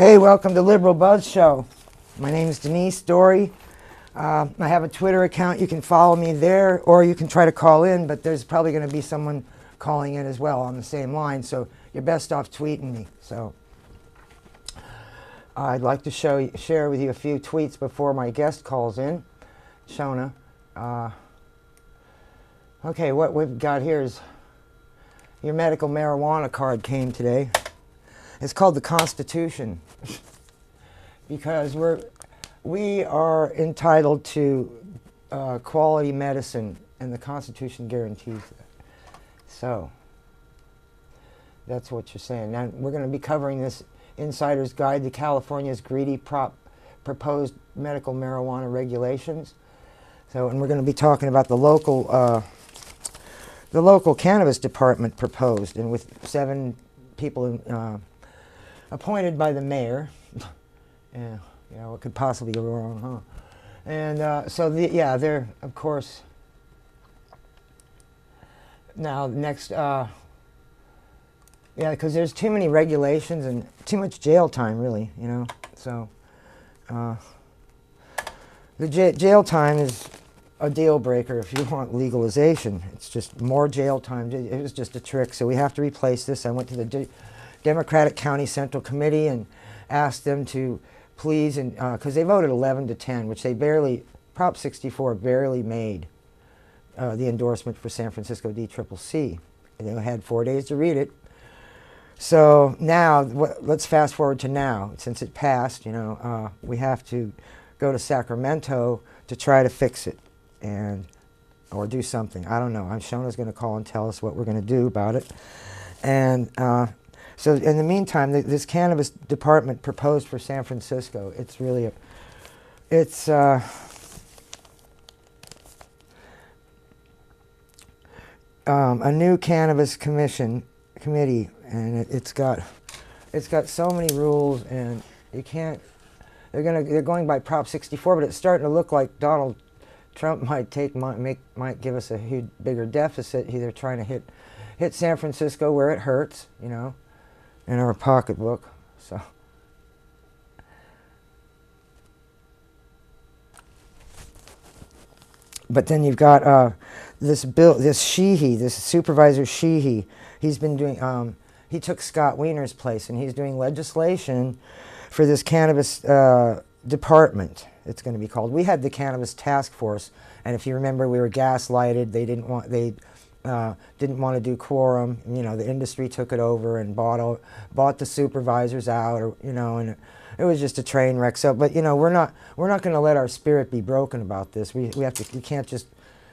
Hey, welcome to Liberal Buzz Show. My name is Denise Dory. I have a Twitter account. You can follow me there, or you can try to call in, but there's probably going to be someone calling in as well on the same line, so you're best off tweeting me. So I'd like to share with you a few tweets before my guest calls in, Shona. Okay, what we've got here is your medical marijuana card came today. It's called the Constitution because we are entitled to quality medicine, and the Constitution guarantees that. So that's what you're saying. Now we're going to be covering this Insider's Guide to California's Greedy Proposed Medical Marijuana Regulations. So, and we're going to be talking about the local cannabis department proposed, and with 7 people appointed by the mayor. Yeah, what could possibly go wrong, huh? And so, they're, of course, now next, because there's too many regulations and too much jail time, really, So, the jail time is a deal breaker if you want legalization. It's just more jail time. It was just a trick, so we have to replace this. I went to the Democratic County Central Committee and asked them to please, and because they voted 11-10, which they barely, Prop 64 barely made the endorsement for San Francisco DCCC. And they had 4 days to read it. So now, let's fast forward to now. Since it passed, we have to go to Sacramento to try to fix it, or do something. I don't know. Shona's going to call and tell us what we're going to do about it. And so in the meantime, this cannabis department proposed for San Francisco, it's really a new cannabis committee, and it's got so many rules, and you can't. They're going by Prop 64, but it's starting to look like Donald Trump might give us a huge bigger deficit. They're trying to hit San Francisco where it hurts, in our pocketbook. So, but then you've got this Supervisor Sheehy. He's been doing. He took Scott Wiener's place, and he's doing legislation for this cannabis department. It's going to be called. We had the Cannabis Task Force, and if you remember, we were gaslighted. They didn't want to do quorum. The industry took it over and bought the supervisors out, and it was just a train wreck. So, but we're not going to let our spirit be broken about this. We can't just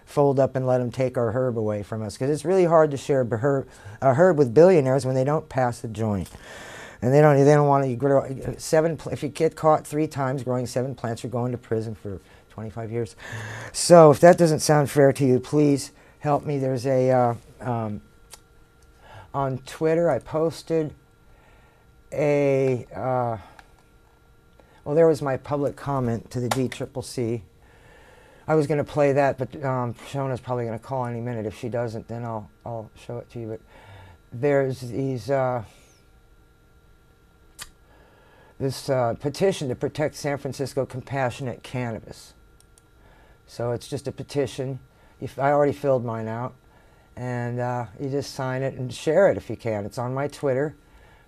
fold up and let them take our herb away from us, because it's really hard to share a herb with billionaires when they don't pass the joint. And they don't want to grow 7. If you get caught 3 times growing 7 plants, you're going to prison for 25 years. So if that doesn't sound fair to you, please help me. There's on Twitter I posted there was my public comment to the DCCC. I was going to play that, but Shona's probably going to call any minute. If she doesn't, then I'll show it to you. But there's this petition to protect San Francisco compassionate cannabis. So it's just a petition. I already filled mine out, and you just sign it and share it if you can. It's on my Twitter,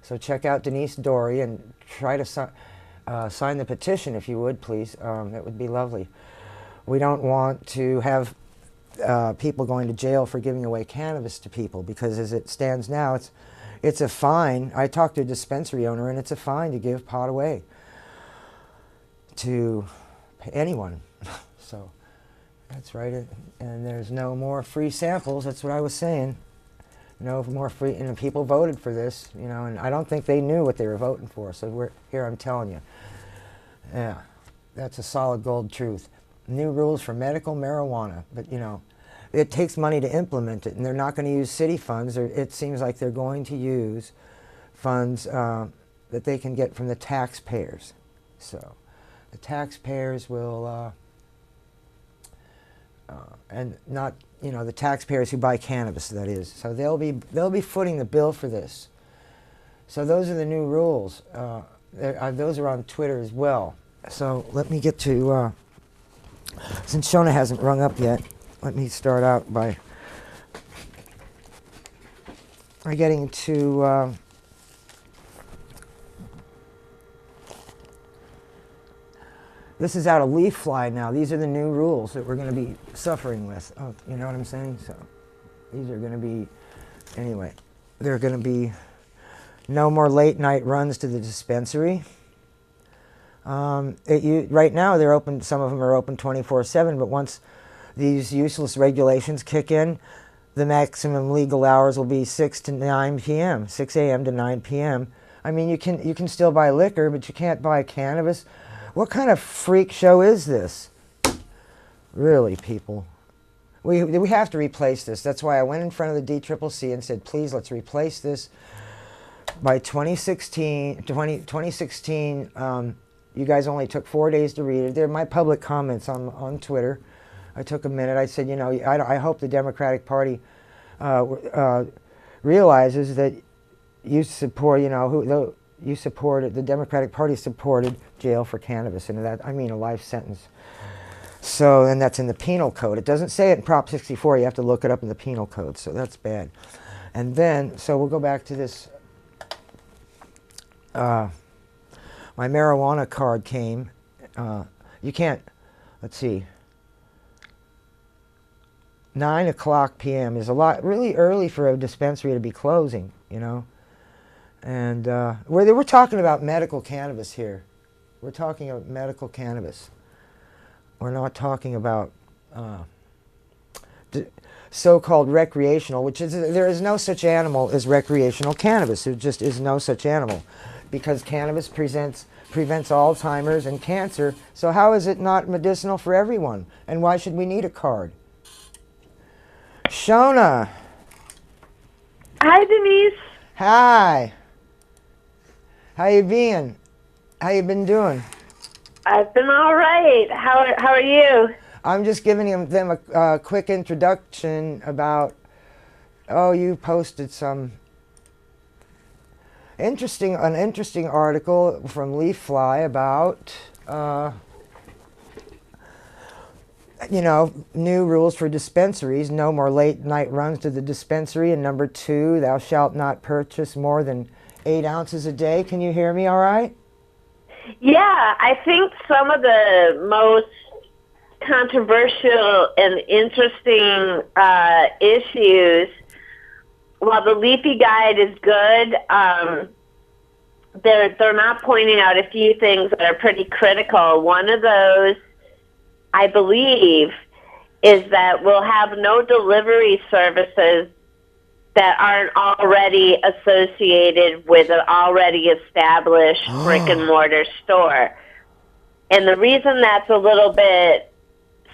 so check out Denise Dory and try to sign the petition if you would, please. That would be lovely. We don't want to have people going to jail for giving away cannabis to people, because as it stands now, it's a fine. I talked to a dispensary owner, and it's a fine to give pot away to anyone. So that's right. And there's no more free samples. That's what I was saying. No more free. And people voted for this, and I don't think they knew what they were voting for. So here I'm telling you. Yeah, that's a solid gold truth. New rules for medical marijuana. But, it takes money to implement it, and they're not going to use city funds. It seems like they're going to use funds that they can get from the taxpayers. So the taxpayers will, and not, the taxpayers who buy cannabis, that is. So they'll be footing the bill for this. So those are the new rules. Those are on Twitter as well. So let me get to, since Shona hasn't rung up yet, let me start out by getting to this is out of leaf fly now. These are the new rules that we're going to be suffering with. Oh, you know what I'm saying? So these are going to be, anyway, they're going to be no more late night runs to the dispensary. Right now they're open, some of them are open 24/7, but once these useless regulations kick in, the maximum legal hours will be 6 to 9 p.m., 6 a.m. to 9 p.m. I mean, you can still buy liquor, but you can't buy cannabis. What kind of freak show is this? Really, people. We have to replace this. That's why I went in front of the DCCC and said, please, let's replace this by 2016. You guys only took 4 days to read it. They're my public comments on Twitter. I took a minute. I said, you know, I hope the Democratic Party realizes that you support, you know, the Democratic Party supported jail for cannabis, and that, I mean, a life sentence. So, and that's in the penal code. It doesn't say it in Prop 64. You have to look it up in the penal code. So that's bad. And then, so we'll go back to this. My marijuana card came. You can't, let's see. 9 o'clock p.m. is really early for a dispensary to be closing, you know. And we're talking about medical cannabis here. We're talking about medical cannabis. We're not talking about so-called recreational, which is, there is no such animal as recreational cannabis. There just is no such animal, because cannabis prevents Alzheimer's and cancer. So how is it not medicinal for everyone? And why should we need a card? Shona. Hi, Denise. Hi. How you been? How you been doing? I've been all right. How are you? I'm just giving them a quick introduction about, you posted some an interesting article from Leaf Fly about, you know, new rules for dispensaries. No more late night runs to the dispensary. And number 2, thou shalt not purchase more than 8 ounces a day. Can you hear me all right? Yeah, I think some of the most controversial and interesting issues, while the Leafy Guide is good, they're not pointing out a few things that are pretty critical. One of those, I believe, is that we'll have no delivery services that aren't already associated with an already established brick-and-mortar store. And the reason that's a little bit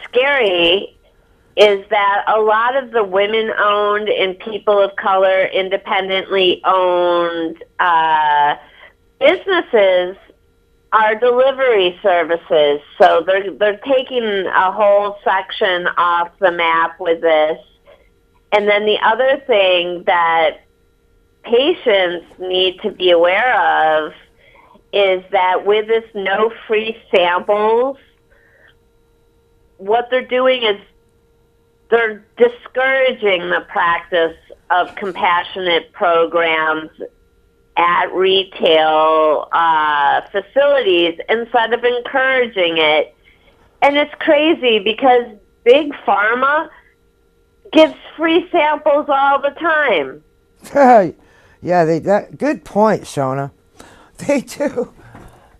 scary is that a lot of the women-owned and people of color independently owned businesses are delivery services. So they're taking a whole section off the map with this. And then the other thing that patients need to be aware of is that with this no free samples, what they're doing is they're discouraging the practice of compassionate programs at retail facilities instead of encouraging it. And it's crazy because Big Pharma gives free samples all the time. Yeah, good point, Shona. They do.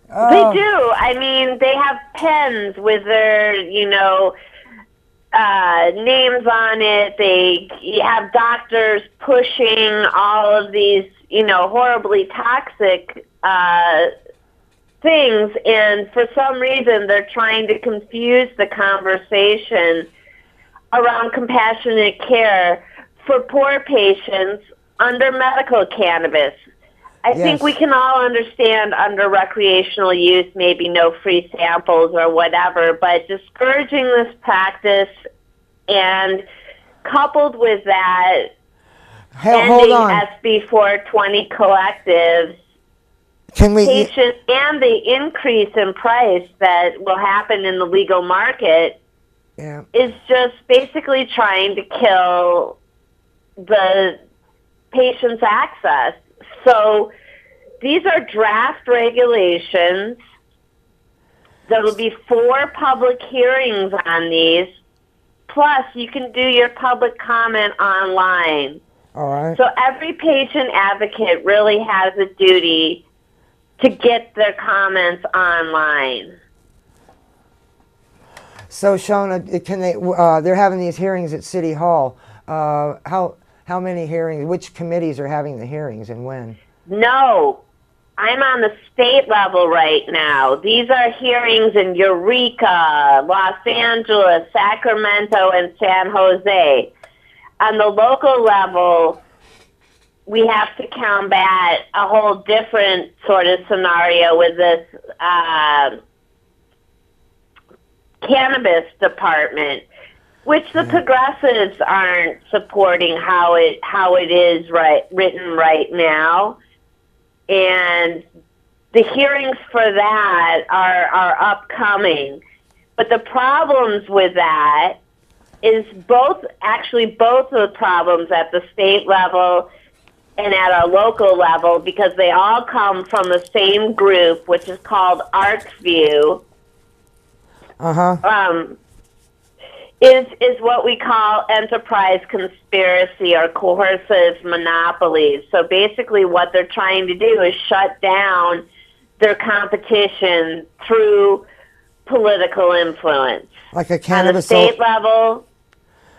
They do. I mean, they have pens with their, you know, names on it. They have doctors pushing all of these, you know, horribly toxic things, and for some reason they're trying to confuse the conversation around compassionate care for poor patients under medical cannabis. I think we can all understand under recreational use, maybe no free samples or whatever, but discouraging this practice and coupled with that, ending SB 420 collectives Can we? patient and the increase in price that will happen in the legal market Yeah. is just basically trying to kill the patient's access. So these are draft regulations. There will be 4 public hearings on these. Plus, you can do your public comment online. All right. So every patient advocate really has a duty to get their comments online. So Shona, can they? They're having these hearings at City Hall. How many hearings? Which committees are having the hearings and when? No, I'm on the state level right now. These are hearings in Eureka, Los Angeles, Sacramento, and San Jose. On the local level, we have to combat a whole different sort of scenario with this cannabis department, which the progressives aren't supporting how it is written right now. And the hearings for that are upcoming. But the problems with that is both of the problems at the state level and at our local level, because they all come from the same group, which is called ArcView. Is what we call enterprise conspiracy or coercive monopolies. So basically what they're trying to do is shut down their competition through political influence. Like a cannabis on the state level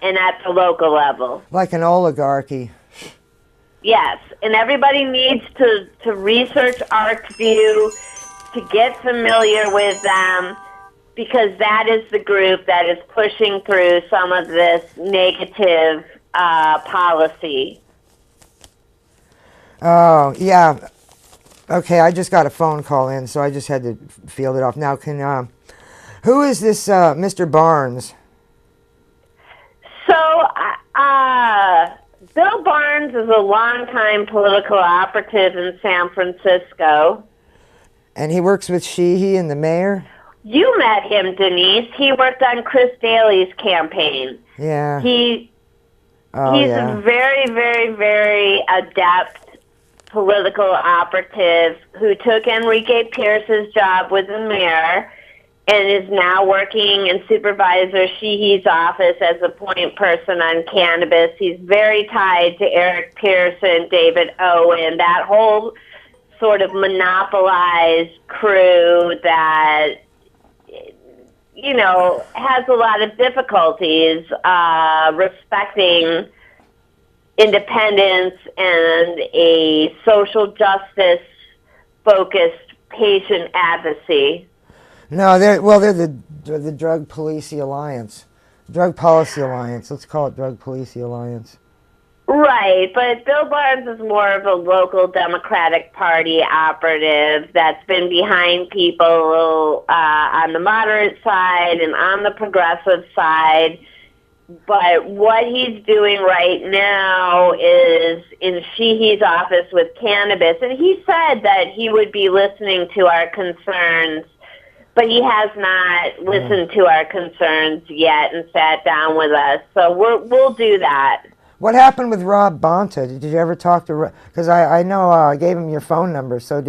and at the local level. Like an oligarchy. Yes, and everybody needs to research ArcView, to get familiar with them, because that is the group that is pushing through some of this negative policy. Oh, yeah. Okay, I just got a phone call in, so I just had to field it off. Now, who is this Mr. Barnes? So, Bill Barnes is a longtime political operative in San Francisco. And he works with Sheehy and the mayor? You met him, Denise. He worked on Chris Daly's campaign. Yeah. He's a very, very, very adept political operative who took Enrique Pierce's job with the mayor and is now working in Supervisor Sheehy's office as a point person on cannabis. He's very tied to Eric Pearson, David Owen, that whole sort of monopolized crew that, you know, has a lot of difficulties respecting independence and a social justice focused patient advocacy. No, they're the Drug Policy Alliance. Drug Policy Alliance. Let's call it Drug Policy Alliance. Right, but Bill Barnes is more of a local Democratic Party operative that's been behind people on the moderate side and on the progressive side. But what he's doing right now is in Sheehy's office with cannabis. And he said that he would be listening to our concerns, but he has not listened to our concerns yet and sat down with us. So we'll do that. What happened with Rob Bonta? Did you ever talk to? Because I know I gave him your phone number. So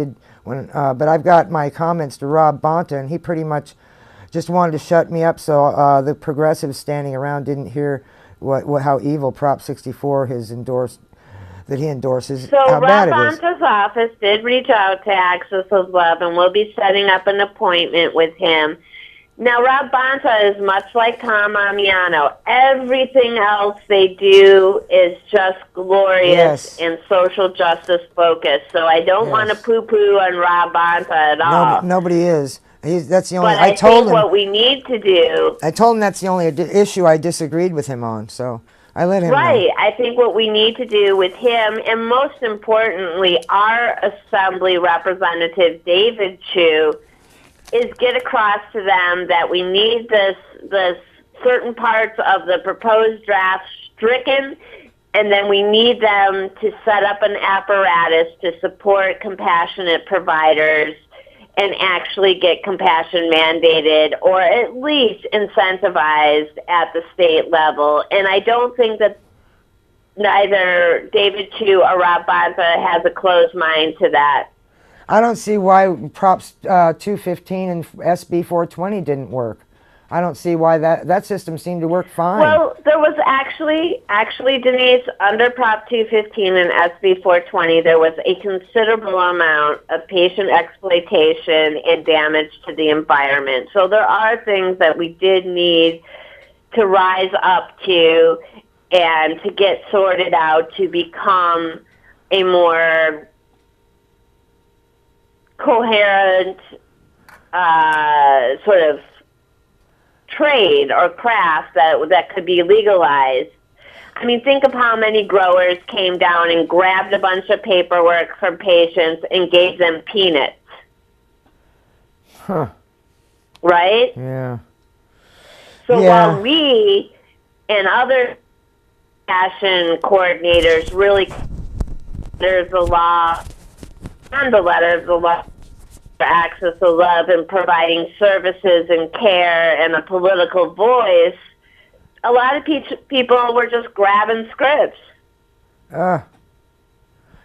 but I've got my comments to Rob Bonta, and he pretty much just wanted to shut me up. So the progressives standing around didn't hear how evil Prop 64 that he endorses. So how bad it Rob is. Bonta's office did reach out to Access of Love, and we'll be setting up an appointment with him. Now, Rob Bonta is much like Tom Amiano. Everything else they do is just glorious and social justice focused. So I don't want to poo-poo on Rob Bonta at all. Nobody is. That's the only. But I told him what we need to do. I told him that's the only issue I disagreed with him on. So I let him know. I think what we need to do with him, and most importantly, our Assembly Representative David Chu, is get across to them that we need this certain parts of the proposed draft stricken And then we need them to set up an apparatus to support compassionate providers and actually get compassion mandated or at least incentivized at the state level. And I don't think that neither David Chu or Rob Bonta has a closed mind to that. I don't see why Props 215 and SB 420 didn't work. I don't see why that system seemed to work fine. Well, there was actually, Denise, under Prop 215 and SB 420, there was a considerable amount of patient exploitation and damage to the environment. So there are things that we did need to rise up to and to get sorted out to become a more coherent sort of trade or craft that could be legalized. I mean, think of how many growers came down and grabbed a bunch of paperwork from patients and gave them peanuts. Huh. Right? Yeah. So Yeah. while we and other passion coordinators really, there's the law and the letter of the law for access to love and providing services and care and a political voice, a lot of people were just grabbing scripts.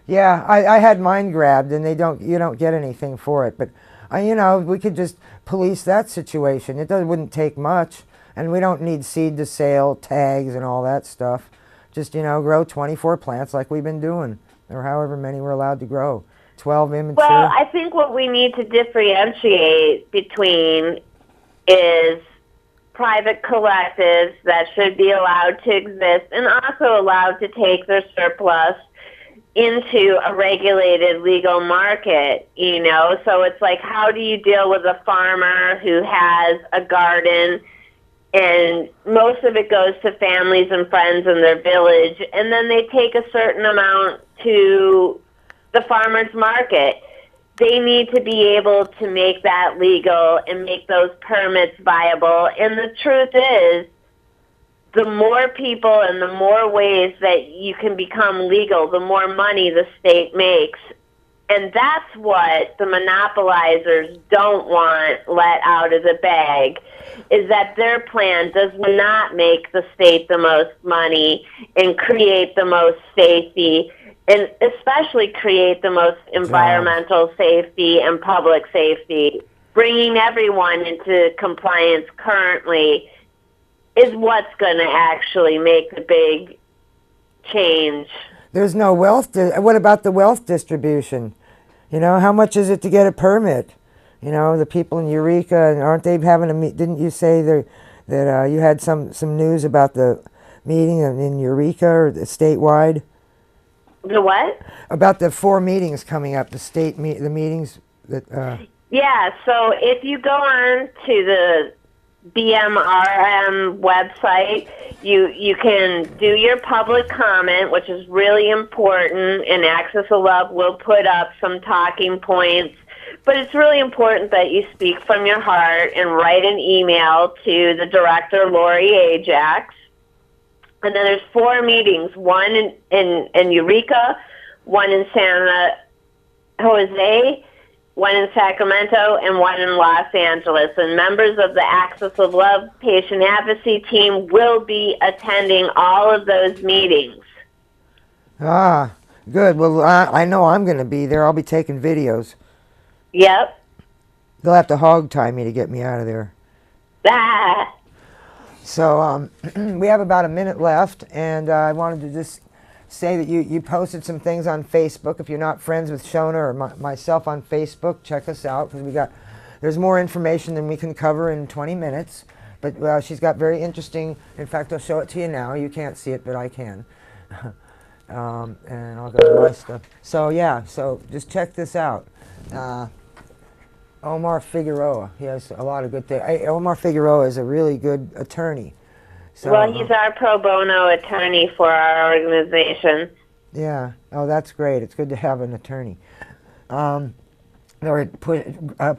Yeah, I had mine grabbed, and you don't get anything for it. But you know, we could just police that situation. It wouldn't take much, and we don't need seed to sale tags and all that stuff. Just, you know, grow 24 plants like we've been doing, or however many we're allowed to grow. 12 immature. Well, I think what we need to differentiate between is private collectives that should be allowed to exist and also allowed to take their surplus into a regulated legal market, you know? So it's like, how do you deal with a farmer who has a garden and most of it goes to families and friends in their village, and then they take a certain amount to the farmer's market? They need to be able to make that legal and make those permits viable. And the truth is, the more people and the more ways that you can become legal, the more money the state makes. And that's what the monopolizers don't want let out of the bag, is that their plan does not make the state the most money and create the most safety, and especially create the most environmental safety and public safety. Bringing everyone into compliance currently is what's going to actually make the big change. There's no wealth. What about the wealth distribution? You know, how much is it to get a permit? You know, the people in Eureka, aren't they having a meet? Didn't you say that you had some news about the meeting in Eureka or statewide? The what? About the 4 meetings coming up, the meetings that. Yeah. So if you go on to the BMRM website, you can do your public comment, which is really important, and Access to Love will put up some talking points. But it's really important that you speak from your heart and write an email to the director, Lori Ajax. And then there's 4 meetings, one in Eureka, one in San Jose, one in Sacramento, and one in Los Angeles. And members of the Access of Love patient advocacy team will be attending all of those meetings. Ah, good. Well, I know I'm going to be there. I'll be taking videos. Yep. They'll have to hog tie me to get me out of there. Ah. So we have about a minute left, and I wanted to just say that you posted some things on Facebook. If you're not friends with Shona or myself on Facebook, check us out, because there's more information than we can cover in 20 minutes. But she's got very interesting. In fact, I'll show it to you now. You can't see it, but I can. And I'll go to my stuff. So yeah, so just check this out. Omar Figueroa. He has a lot of good things. Omar Figueroa is a really good attorney. So, well, he's our pro bono attorney for our organization. Yeah. Oh, that's great. It's good to have an attorney. They're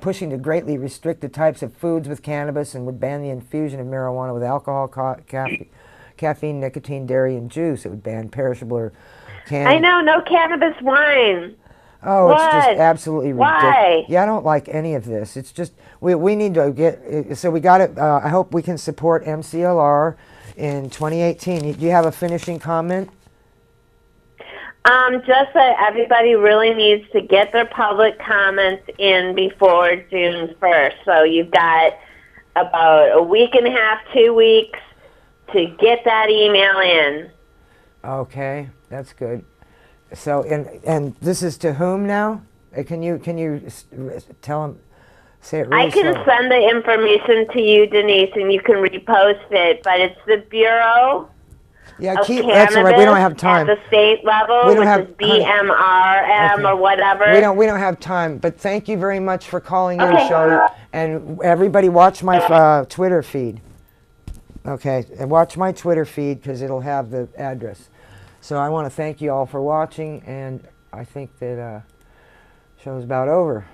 pushing to greatly restrict the types of foods with cannabis and would ban the infusion of marijuana with alcohol, caffeine, nicotine, dairy, and juice. It would ban perishable or canned. I know, no cannabis wine. Oh, What? it's just absolutely ridiculous. Why? Yeah, I don't like any of this. It's just, we need to get, so we got it, I hope we can support MCLR in 2018. Do you have a finishing comment? Just that everybody really needs to get their public comments in before June 1st. So you've got about a week and a half, 2 weeks to get that email in. Okay, that's good. So, and this is to whom now? Can you tell them, say it really I can slow. send the information to you, Denise, and you can repost it. But it's the Bureau Yeah, of that's all right. We don't have time. at the state level, We don't which have- is BMRM Okay. or whatever. We don't have time, but thank you very much for calling in, Okay. Shona. And everybody watch my Twitter feed. Okay, and watch my Twitter feed because it'll have the address. So I want to thank you all for watching, and I think that show's about over.